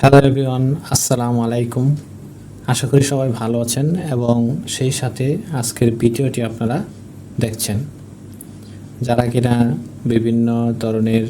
Hello everyone, আসসালামু আলাইকুম। আশা করি সবাই ভালো আছেন এবং সেই সাথে আজকের ভিডিওটি আপনারা দেখছেন। যারা কিনা বিভিন্ন ধরনের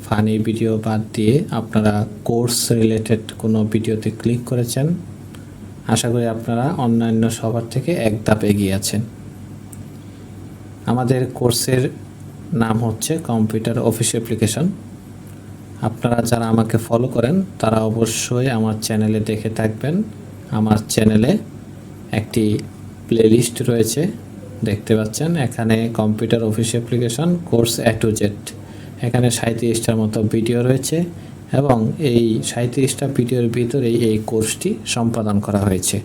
ফানি ভিডিও বাদ দিয়ে আপনারা কোর্স রিলেটেড কোনো ভিডিওতে ক্লিক করেছেন, আশা করি আপনারা অন্যান্য সবার থেকে এক ধাপ এগিয়ে আছেন। আমাদের কোর্সের নাম হচ্ছে কম্পিউটার অফিস অ্যাপ্লিকেশন। আপনারা যারা আমাকে ফলো করেন তারা অবশ্যই আমার চ্যানেলে দেখে থাকবেন। আমার চ্যানেলে একটি প্লেলিস্ট রয়েছে, দেখতে পাচ্ছেন। এখানে computer office application course A to Z, এখানে 37টার মতো ভিডিও রয়েছে এবং এই 37টা ভিডিওর ভিতরেই এই কোর্সটি সম্পাদন করা হয়েছে।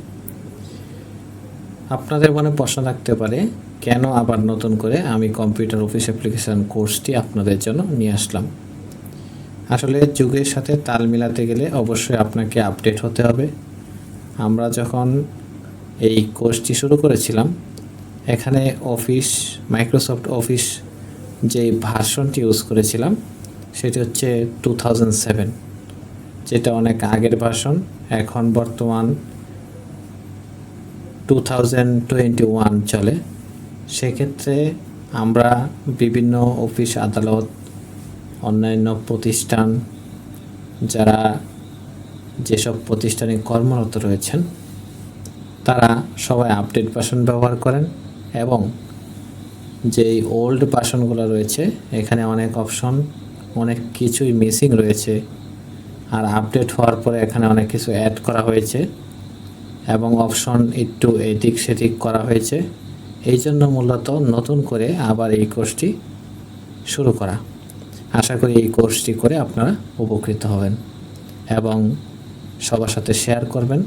আপনাদের মনে প্রশ্ন থাকতে পারে, কেন আবার নতুন করে আমি কম্পিউটার অফিস অ্যাপ্লিকেশন কোর্সটি আপনাদের জন্য নিয়ে আসলাম। আসলে যুগের সাথে তাল মিলাতে গেলে অবশ্যই আপনাকে আপডেট হতে হবে। আমরা যখন এই কোর্সটি শুরু করেছিলাম, এখানে মাইক্রোসফট অফিস যে ভার্সনটি ইউজ করেছিলাম সেটি হচ্ছে 2007, যেটা অনেক আগের ভার্সন। এখন বর্তমান 2021 চলে। সেক্ষেত্রে আমরা বিভিন্ন অফিস আদালত, অন্যান্য প্রতিষ্ঠান, যারা যেসব প্রতিষ্ঠানে কর্মরত রয়েছেন তারা সবাই আপডেট ভার্সন ব্যবহার করেন এবং যেই ওল্ড ভার্সনগুলো রয়েছে এখানে অনেক অপশন, অনেক কিছুই মিসিং রয়েছে। আর আপডেট হওয়ার পরে এখানে অনেক কিছু অ্যাড করা হয়েছে এবং অপশন একটু এদিক সেদিক করা হয়েছে। এই জন্য মূলত নতুন করে আবার এই কোর্সটি শুরু করা। আশা করি এই কোর্সটি করে আপনারা উপকৃত হবেন এবং সবার সাথে শেয়ার করবেন,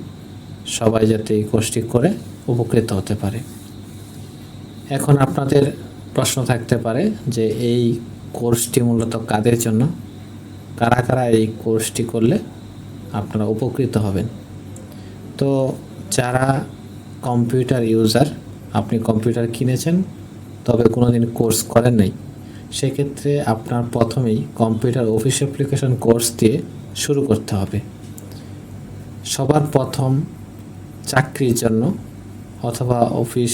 সবাই যাতে এই কোর্সটি করে উপকৃত হতে পারে। এখন আপনাদের প্রশ্ন থাকতে পারে যে এই কোর্সটি মূলত কাদের জন্য, কারা কারা এই কোর্সটি করলে আপনারা উপকৃত হবেন। তো যারা কম্পিউটার ইউজার, আপনি কম্পিউটার কিনেছেন তবে কোনোদিন কোর্স করেন নাই, সেক্ষেত্রে আপনার প্রথমেই কম্পিউটার অফিস অ্যাপ্লিকেশন কোর্স দিয়ে শুরু করতে হবে। সবার প্রথম চাকরির জন্য অথবা অফিস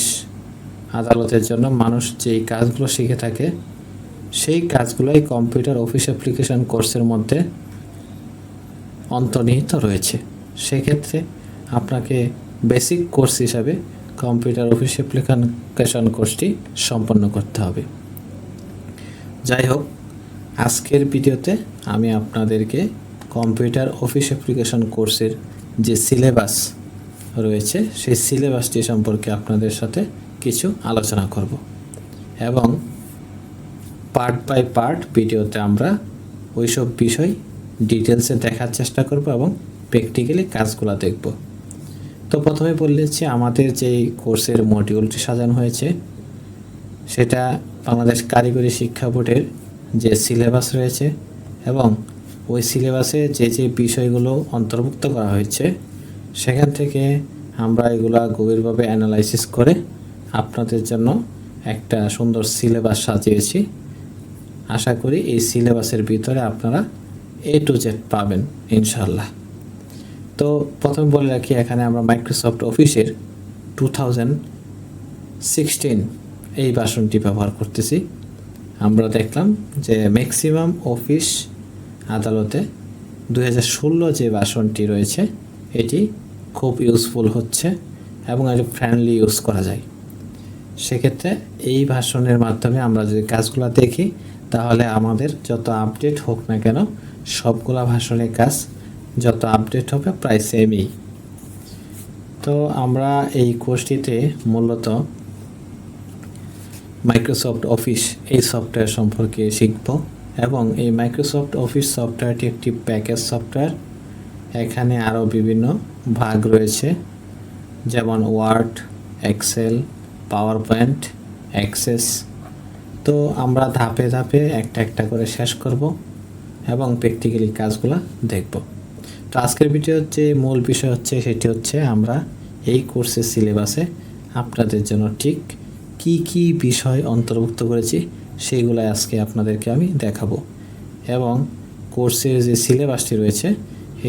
আদালতের জন্য মানুষ যেই কাজগুলো শিখে থাকে সেই কাজগুলোই কম্পিউটার অফিস অ্যাপ্লিকেশন কোর্সের মধ্যে অন্তর্নিহিত রয়েছে। সেক্ষেত্রে আপনাকে বেসিক কোর্স হিসাবে কম্পিউটার অফিস অ্যাপ্লিকেশন কোর্সটি সম্পন্ন করতে হবে। যাই হোক, আজকের ভিডিওতে আমি আপনাদেরকে কম্পিউটার অফিস অ্যাপ্লিকেশন কোর্সের যে সিলেবাস রয়েছে সেই সিলেবাসটি সম্পর্কে আপনাদের সাথে কিছু আলোচনা করব এবং পার্ট বাই পার্ট ভিডিওতে আমরা ওইসব বিষয় ডিটেলসে দেখার চেষ্টা করব এবং প্র্যাকটিক্যালি কাজগুলো দেখব। তো প্রথমে বলেছি আমাদের যেই কোর্সের মডিউলটি সাজানো হয়েছে সেটা বাংলাদেশ কারিগরি শিক্ষা বোর্ডের যে সিলেবাস রয়েছে এবং ওই সিলেবাসে যে যে বিষয়গুলো অন্তর্ভুক্ত করা হয়েছে সেখান থেকে আমরা এগুলা গভীরভাবে অ্যানালাইসিস করে আপনাদের জন্য একটা সুন্দর সিলেবাস সাজিয়েছি। আশা করি এই সিলেবাসের ভিতরে আপনারা A to Z পাবেন ইনশাল্লাহ। তো প্রথমে বলে রাখি, এখানে আমরা মাইক্রোসফট অফিসের 2016 এই ভার্সনটি ব্যবহার করতেছি। আমরা দেখলাম যে ম্যাক্সিমাম অফিস আদালতে 2016 যে ভার্সনটি রয়েছে এটি খুব ইউজফুল হচ্ছে এবং এটি ফ্রেন্ডলি ইউজ করা যায়। সেক্ষেত্রে এই ভার্সনের মাধ্যমে আমরা যদি কাজগুলো দেখি তাহলে আমাদের যত আপডেট হোক না কেন সবগুলা ভার্সনের কাজ যত আপডেট হবে প্রায় সেমই। তো আমরা এই কোর্সটিতে মূলত মাইক্রোসফট অফিস এই সফটওয়্যার সম্পর্কে শিখব এবং এই মাইক্রোসফট অফিস সফটওয়্যারটি একটি প্যাকেজ সফটওয়্যার। এখানে আরও বিভিন্ন ভাগ রয়েছে, যেমন Word, Excel, PowerPoint, Access. তো আমরা ধাপে ধাপে একটা একটা করে শেষ করব এবং প্র্যাকটিক্যালি কাজগুলো দেখব। তো আজকের ভিডিওর যে মূল বিষয় হচ্ছে সেটি হচ্ছে আমরা এই কোর্সের সিলেবাসে আপনাদের জন্য ঠিক কি কি বিষয় অন্তর্ভুক্ত করেছি সেইগুলো আজকে আপনাদেরকে আমি দেখাবো এবং কোর্সের যে সিলেবাসটি রয়েছে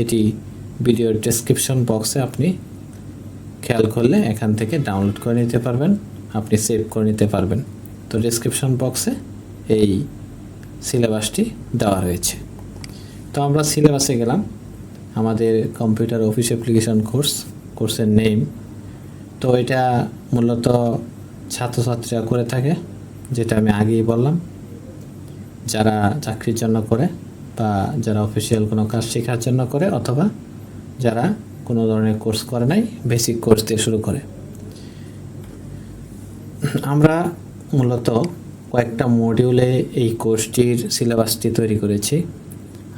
এটি ভিডিওর ডেসক্রিপশন বক্সে আপনি খেয়াল করলে এখান থেকে ডাউনলোড করে নিতে পারবেন, আপনি সেভ করে নিতে পারবেন। তো ডেসক্রিপশন বক্সে এই সিলেবাসটি দেওয়া রয়েছে। তো আমরা সিলেবাসে গেলাম, আমাদের কম্পিউটার অফিস অ্যাপ্লিকেশন কোর্সের নেম। তো এটা মূলত ছাত্রছাত্রীরা করে থাকে, যেটা আমি আগেই বললাম, যারা চাকরির জন্য করে বা যারা অফিসিয়াল কোনো কাজ শেখার জন্য করে, অথবা যারা কোনো ধরনের কোর্স করে নাই, বেসিক কোর্স দিয়ে শুরু করে। আমরা মূলত কয়েকটা মডিউলে এই কোর্সটির সিলেবাসটি তৈরি করেছি।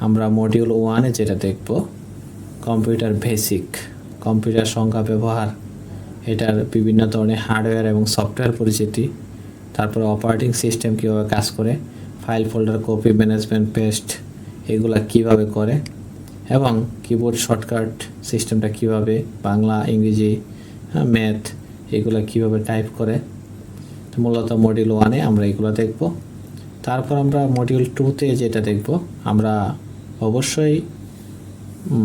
আমরা মডিউল 1-এ যেটা দেখব, কম্পিউটার বেসিক, কম্পিউটার সংখ্যা ব্যবহার, এটার বিভিন্ন ধরনের হার্ডওয়্যার এবং সফটওয়্যার পরিচিতি, তারপরে অপারেটিং সিস্টেম কীভাবে কাজ করে, file folder copy management paste এগুলা কিভাবে করে, এবং কিবোর্ড শর্টকাট সিস্টেমটা কিভাবে, বাংলা ইংরেজি ম্যাথ এগুলা কিভাবে টাইপ করে। তো মূলত মডিউল 1-এ আমরা এগুলো দেখব। তারপর আমরা মডিউল 2-তে যেটা দেখব, আমরা অবশ্যই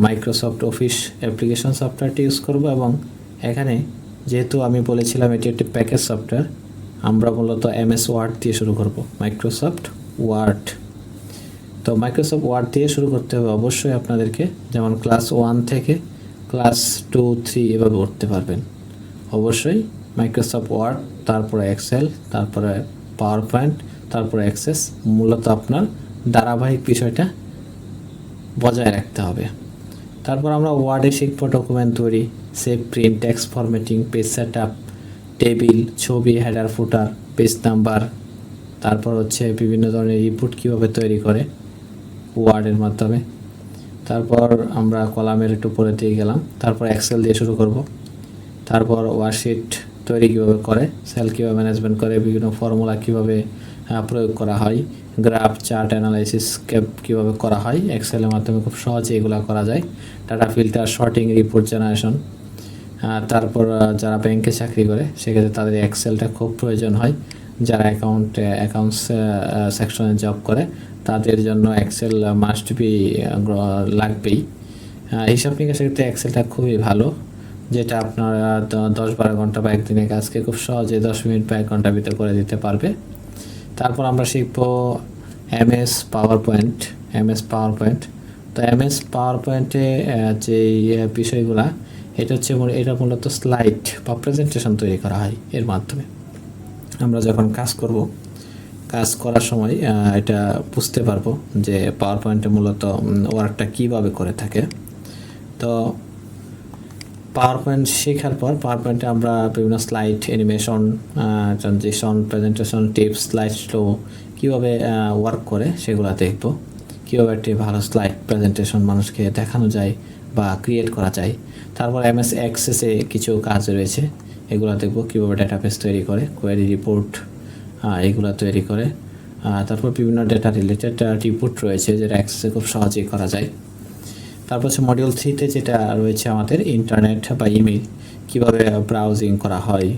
মাইক্রোসফট অফিস অ্যাপ্লিকেশন সফটওয়্যারটি ইউজ করব, এবং এখানে যেহেতু আমি বলেছিলাম এটি একটি প্যাকেজ সফটওয়্যার, আমরা মূলত MS ওয়ার্ড দিয়ে শুরু করব, মাইক্রোসফট ওয়ার্ড। তো মাইক্রোসফট ওয়ার্ড দিয়ে শুরু করতে হবে অবশ্যই আপনাদেরকে, যেমন ক্লাস 1 থেকে ক্লাস 2, 3 এভাবে উঠতে পারবেন। অবশ্যই মাইক্রোসফট ওয়ার্ড, তারপরে এক্সেল, তারপরে পাওয়ার পয়েন্ট, তারপরে অ্যাক্সেস, মূলত আপনার ধারাবাহিক বিষয়টা বজায় রাখতে হবে। তারপর আমরা ওয়ার্ডে শিখব ডকুমেন্ট তৈরি, save, print, text formatting, page set up, table, ছবি, হেডার, ফুটার, পেজ নাম্বার, তারপর হচ্ছে বিভিন্ন ধরনের রিপোর্ট কীভাবে তৈরি করে ওয়ার্ডের মাধ্যমে। তারপর আমরা কলামের একটু পরে দিয়ে গেলাম, তারপর এক্সেল দিয়ে শুরু করব। তারপর ওয়ার্কশিট তৈরি কীভাবে করে, সেল কীভাবে ম্যানেজমেন্ট করে, বিভিন্ন ফর্মুলা কীভাবে প্রয়োগ করা হয়, গ্রাফ, চার্ট অ্যানালাইসিস কীভাবে করা হয়, এক্সেলের মাধ্যমে খুব সহজে এগুলো করা যায়, data filter, sorting, report generation. তারপর যারা ব্যাংকে চাকরি করে সেক্ষেত্রে তাদের এক্সেলটা খুব প্রয়োজন হয়, যারা অ্যাকাউন্টস সেকশনে জব করে তাদের জন্য এক্সেল মাস্ট বি, লাগবেই। হিসাব নিকাশের ক্ষেত্রে এক্সেলটা খুবই ভালো, যেটা আপনারা 10-12 ঘন্টা বা একদিনের কাজকে খুব সহজে 10 মিনিট বা 1 ঘন্টার ভিতরে করে দিতে পারবে। তারপর আমরা শিখব MS পাওয়ার পয়েন্ট। তো MS পাওয়ার পয়েন্টে যে বিষয়গুলা, এটা মূলত স্লাইড বা প্রেজেন্টেশন তৈরি করা হয় এর মাধ্যমে। আমরা যখন কাজ করার সময় এটা বুঝতে পারবো যে পাওয়ার পয়েন্টে মূলত ওয়ার্কটা কীভাবে করে থাকে। তো পাওয়ার পয়েন্ট শেখার পর পাওয়ার পয়েন্টে আমরা বিভিন্ন slide, animation, transition, presentation, tips, slide show কীভাবে ওয়ার্ক করে সেগুলো দেখব। কীভাবে একটি ভালো স্লাইড প্রেজেন্টেশন মানুষকে দেখানো যায় বা ক্রিয়েট করা যায়। তারপর MS অ্যাক্সেসে কিছু কাজ রয়েছে, এগুলো দেখব কীভাবে ডাটাবেস তৈরি করে, কোয়েরি রিপোর্ট এগুলো তৈরি করে। তারপর বিভিন্ন ডেটা রিলেটেড রিপোর্ট রয়েছে যেটা অ্যাক্সেসে খুব সহজেই করা যায়। তারপর হচ্ছে মডিউল 3-তে যেটা রয়েছে আমাদের ইন্টারনেট বা ইমেল কীভাবে ব্রাউজিং করা হয়,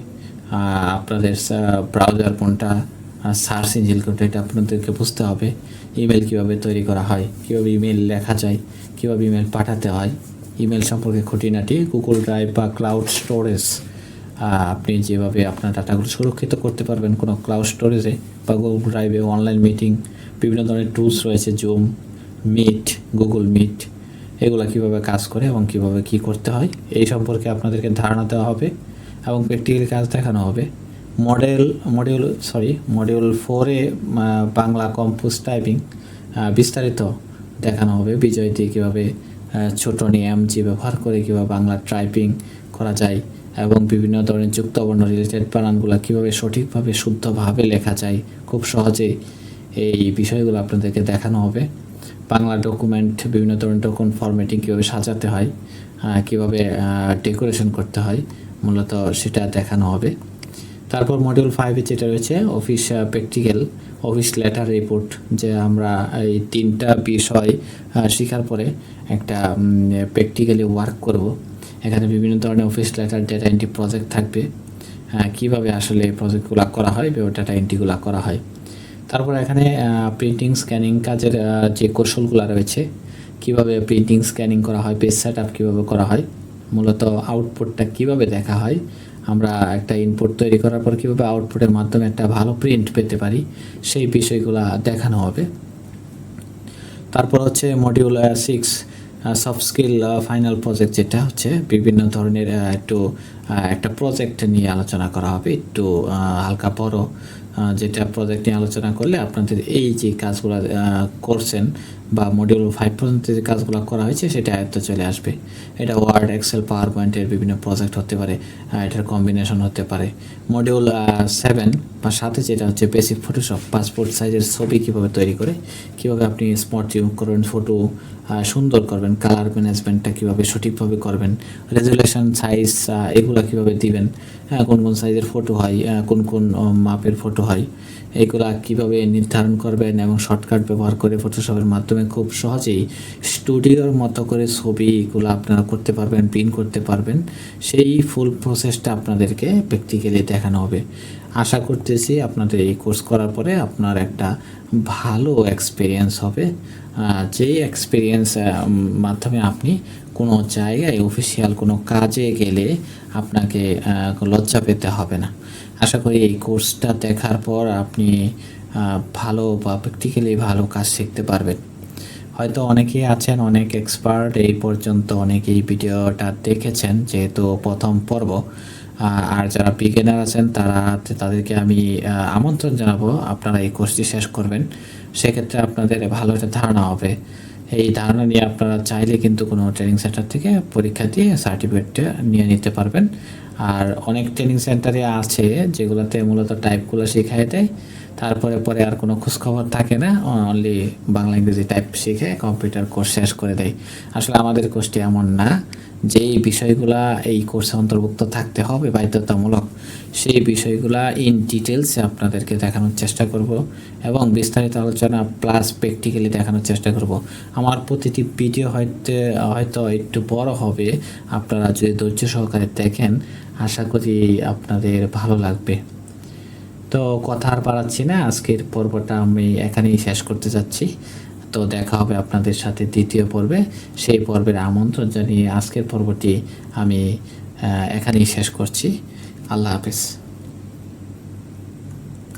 আপনাদের ব্রাউজার কোনটা, সার্চ ইঞ্জিন কোনটা, এটা আপনাদেরকে বুঝতে হবে। ইমেল কীভাবে তৈরি করা হয়, কীভাবে ইমেল লেখা যায়, কীভাবে ইমেল পাঠাতে হয়, ইমেল সম্পর্কে খুঁটিনাটি, গুগল ড্রাইভ বা ক্লাউড স্টোরেজ, আপনি যেভাবে আপনার ডাটাগুলো সুরক্ষিত করতে পারবেন কোনো ক্লাউড স্টোরেজে বা গুগল ড্রাইভে, অনলাইন মিটিং, বিভিন্ন ধরনের টুলস রয়েছে, জুম, মিট, গুগল মিট, এগুলো কীভাবে কাজ করে এবং কীভাবে কী করতে হয় এই সম্পর্কে আপনাদেরকে ধারণা দেওয়া হবে এবং প্র্যাকটিক্যাল কাজ দেখানো হবে। মডিউল 4-এ বাংলা কম্পোজ টাইপিং বিস্তারিত দেখানো হবে, বিজয় দিয়ে কীভাবে ছোটো MG ব্যবহার করে কীভাবে বাংলা টাইপিং করা যায় এবং বিভিন্ন ধরনের যুক্তবর্ণ রিলেটেড বানানগুলো কীভাবে সঠিকভাবে শুদ্ধভাবে লেখা যায় খুব সহজেই, এই বিষয়গুলো আপনাদেরকে দেখানো হবে। বাংলা ডকুমেন্ট, বিভিন্ন ধরনের ডকুমেন্ট ফরম্যাটিং কীভাবে সাজাতে হয়, কীভাবে ডেকোরেশন করতে হয়, মূলত সেটা দেখানো হবে। তারপর মডিউল 5-এ যেটা রয়েছে office practical, office letter report, যে আমরা এই 3টা বিষয় শেখার পরে একটা প্র্যাকটিক্যালি ওয়ার্ক করব। এখানে বিভিন্ন ধরনের office letter data entry project থাকবে, কীভাবে আসলে প্রজেক্টগুলো করা হয়, ডেটা এন্ট্রিগুলো করা হয়। তারপর এখানে প্রিন্টিং, স্ক্যানিং কাজের যে কৌশলগুলো রয়েছে কিভাবে প্রিন্টিং স্ক্যানিং করা হয়, পেজ সেট আপ কীভাবে করা হয়, মূলত আউটপুটটা কিভাবে দেখা হয়, আমরা একটা ইনপুট তৈরি করার পর কীভাবে আউটপুটের মাধ্যমে একটা ভালো প্রিন্ট পেতে পারি, সেই বিষয়গুলো দেখানো হবে। তারপর হচ্ছে module 6 soft skill final project, যেটা হচ্ছে বিভিন্ন ধরনের একটা প্রজেক্ট নিয়ে আলোচনা করা হবে, একটু হালকা বড়, যেটা প্রজেক্ট নিয়ে আলোচনা করলে আপনাদের এই যে কাজগুলো করছেন বা মডিউল 5 পর্যন্ত যে কাজগুলো করা হয়েছে সেটা আয়ত্তে চলে আসবে। এটা ওয়ার্ড, এক্সেল, পাওয়ার পয়েন্টের বিভিন্ন প্রজেক্ট হতে পারে, এটার কম্বিনেশন হতে পারে। মডিউল 7 বা 7 যেটা হচ্ছে বেসিক ফটোশপ, পাসপোর্ট সাইজের ছবি কীভাবে তৈরি করে, কীভাবে আপনি স্পট ইউজ করবেন, ফটো সুন্দর করবেন, কালার ম্যানেজমেন্টটা কীভাবে সঠিকভাবে করবেন, রেজুলেশন সাইজ এগুলো কীভাবে দিবেন, কোন কোন সাইজের ফটো হয়, কোন কোন মাপের ফটো হয়, এইগুলা কীভাবে নির্ধারণ করবেন এবং শর্টকাট ব্যবহার করে ফটোশপের মাধ্যমে খুব সহজেই স্টুডিওর মতো করে ছবিগুলো আপনারা করতে পারবেন, প্রিন্ট করতে পারবেন। সেই ফুল প্রসেসটা আপনাদেরকে প্র্যাকটিক্যালি দেখানো হবে। আশা করতেছি আপনাদের এই কোর্স করার পরে আপনার একটা ভালো এক্সপিরিয়েন্স হবে, যেই এক্সপিরিয়েন্স মাধ্যমে আপনি কোনো জায়গায় অফিসিয়াল কোনো কাজে গেলে আপনাকে লজ্জা পেতে হবে না। আশা করি এই কোর্সটা দেখার পর আপনি ভালো বা প্র্যাকটিক্যালি ভালো কাজ শিখতে পারবেন। হয়তো অনেকেই আছেন অনেক এক্সপার্ট, এই পর্যন্ত অনেকেই ভিডিওটা দেখেছেন যেহেতু প্রথম পর্ব, আর যারা বিগিনার আছেন তাদেরকে আমি আমন্ত্রণ জানাবো আপনারা এই কোর্সটি শেষ করবেন। সেক্ষেত্রে আপনাদের ভালো একটা ধারণা হবে। এই ধারণা নিয়ে আপনারা চাইলে কিন্তু কোনো ট্রেনিং সেন্টার থেকে পরীক্ষা দিয়ে সার্টিফিকেটটা নিয়ে নিতে পারবেন। আর অনেক ট্রেনিং সেন্টারে আছে যেগুলোতে মূলত টাইপগুলো শিখাই দেয়, তারপরে আর কোনো খোঁজখবর থাকে না, অনলি বাংলা ইংরেজি টাইপ শিখে কম্পিউটার কোর্স শেষ করে দেয়। আসলে আমাদের কোর্সটি এমন না, যেই বিষয়গুলা এই কোর্সে অন্তর্ভুক্ত থাকতে হবে বাধ্যতামূলক, সেই বিষয়গুলা ইন ডিটেলসে আপনাদেরকে দেখানোর চেষ্টা করব এবং বিস্তারিত আলোচনা প্লাস প্র্যাকটিক্যালি দেখানোর চেষ্টা করব। আমার প্রতিটি ভিডিও হয়তো একটু বড় হবে, আপনারা যদি ধৈর্য সহকারে দেখেন আশা করি আপনাদের ভালো লাগবে। তো কথা আর বাড়াচ্ছি না, আজকের পর্বটা আমি এখানেই শেষ করতে যাচ্ছি। তো দেখা হবে আপনাদের সাথে দ্বিতীয় পর্বে। সেই পর্বের আমন্ত্রণ জানিয়ে আজকের পর্বটি আমি এখানেই শেষ করছি। আল্লাহ হাফেজ।